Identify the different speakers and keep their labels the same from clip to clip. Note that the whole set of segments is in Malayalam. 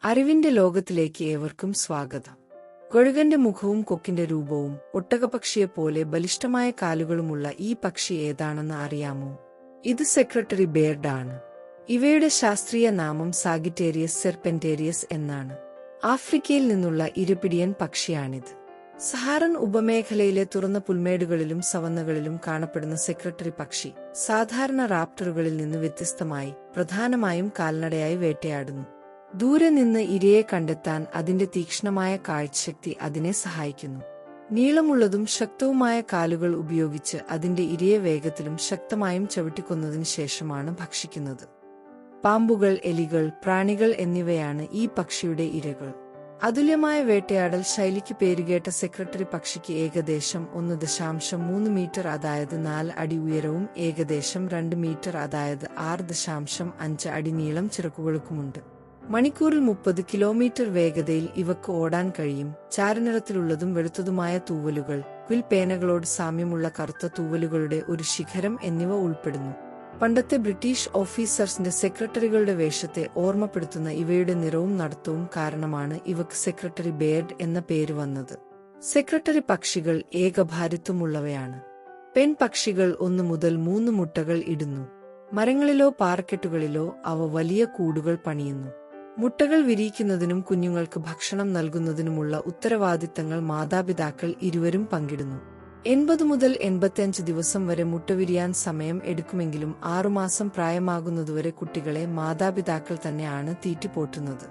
Speaker 1: അറിവിന്റെ ലോകത്തിലേക്ക് ഏവർക്കും സ്വാഗതം. കഴുകന്റെ മുഖവും കൊക്കിന്റെ രൂപവും ഒട്ടകപക്ഷിയെപ്പോലെ ബലിഷ്ഠമായ കാലുകളുമുള്ള ഈ പക്ഷി ഏതാണെന്ന് അറിയാമോ? ഇത് സെക്രട്ടറി ബേർഡ് ആണ്. ഇവയുടെ ശാസ്ത്രീയ നാമം സാഗിറ്റേറിയസ് സെർപെന്റേറിയസ് എന്നാണ്. ആഫ്രിക്കയിൽ നിന്നുള്ള ഇരപിടിയൻ പക്ഷിയാണിത്. സഹാറൻ ഉപമേഖലയിലെ തുറന്ന പുൽമേടുകളിലും സവന്നകളിലും കാണപ്പെടുന്ന സെക്രട്ടറി പക്ഷി സാധാരണ റാപ്റ്ററുകളിൽ നിന്ന് വ്യത്യസ്തമായി പ്രധാനമായും കാൽനടയായി വേട്ടയാടുന്നു. ദൂരെ നിന്ന് ഇരയെ കണ്ടെത്താൻ അതിന്റെ തീക്ഷ്ണമായ കാഴ്ചശക്തി അതിനെ സഹായിക്കുന്നു. നീളമുള്ളതും ശക്തവുമായ കാലുകൾ ഉപയോഗിച്ച് അതിന്റെ ഇരയെ വേഗത്തിലും ശക്തമായും ചവിട്ടിക്കൊന്നതിനു ശേഷമാണ് ഭക്ഷിക്കുന്നത്. പാമ്പുകൾ, എലികൾ, പ്രാണികൾ എന്നിവയാണ് ഈ പക്ഷിയുടെ ഇരകൾ. അതുല്യമായ വേട്ടയാടൽ ശൈലിക്ക് പേരുകേട്ട സെക്രട്ടറി പക്ഷിക്ക് ഏകദേശം 1.3 മീറ്റർ അതായത് 4 അടി ഉയരവും ഏകദേശം 2 മീറ്റർ അതായത് 6.5 അടി നീളം ചിറകുകൾക്കുമുണ്ട്. മണിക്കൂറിൽ 30 കിലോമീറ്റർ വേഗതയിൽ ഇവക്ക് ഓടാൻ കഴിയും. ചാരനിറത്തിലുള്ളതും വെളുത്തതുമായ തൂവലുകൾ, പുൽപേനകളോട് സാമ്യമുള്ള കറുത്ത തൂവലുകളുടെ ഒരു ശിഖരം എന്നിവ ഉൾപ്പെടുന്നു. പണ്ടത്തെ ബ്രിട്ടീഷ് ഓഫീസേഴ്സിന്റെ സെക്രട്ടറികളുടെ വേഷത്തെ ഓർമ്മപ്പെടുത്തുന്ന ഇവയുടെ നിറവും നടത്തവും കാരണമാണ് ഇവക്ക് സെക്രട്ടറി ബേർഡ് എന്ന പേര് വന്നത്. സെക്രട്ടറി പക്ഷികൾ ഏകഭാരിത്വമുള്ളവയാണ്. പെൺപക്ഷികൾ 1 മുതൽ 3 മുട്ടകൾ ഇടുന്നു. മരങ്ങളിലോ പാറക്കെട്ടുകളിലോ അവ വലിയ കൂടുകൾ പണിയുന്നു. മുട്ടകൾ വിരിയിക്കുന്നതിനും കുഞ്ഞുങ്ങൾക്ക് ഭക്ഷണം നൽകുന്നതിനുമുള്ള ഉത്തരവാദിത്തങ്ങൾ മാതാപിതാക്കൾ ഇരുവരും പങ്കിടുന്നു. 80 മുതൽ 85 ദിവസം വരെ മുട്ട വിരിയാൻ സമയം എടുക്കുമെങ്കിലും 6 മാസം പ്രായമാകുന്നതുവരെ കുട്ടികളെ മാതാപിതാക്കൾ തന്നെയാണ് തീറ്റിപ്പോറ്റുന്നത്.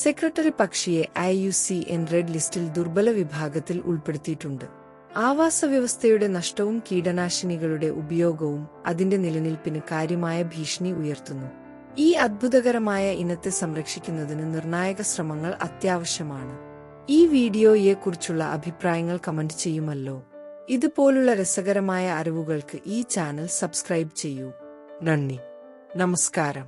Speaker 1: സെക്രട്ടറി പക്ഷിയെ IUCN റെഡ് ലിസ്റ്റിൽ ദുർബല വിഭാഗത്തിൽ ഉൾപ്പെടുത്തിയിട്ടുണ്ട്. ആവാസവ്യവസ്ഥയുടെ നഷ്ടവും കീടനാശിനികളുടെ ഉപയോഗവും അതിന്റെ നിലനിൽപ്പിന് കാര്യമായ ഭീഷണി ഉയർത്തുന്നു. ഈ അത്ഭുതകരമായ ഇനത്തെ സംരക്ഷിക്കുന്നതിന് നിർണായക ശ്രമങ്ങൾ അത്യാവശ്യമാണ്. ഈ വീഡിയോയെക്കുറിച്ചുള്ള അഭിപ്രായങ്ങൾ കമന്റ് ചെയ്യുമല്ലോ. ഇതുപോലുള്ള രസകരമായ അറിവുകൾക്ക് ഈ ചാനൽ സബ്സ്ക്രൈബ് ചെയ്യൂ. നന്ദി, നമസ്കാരം.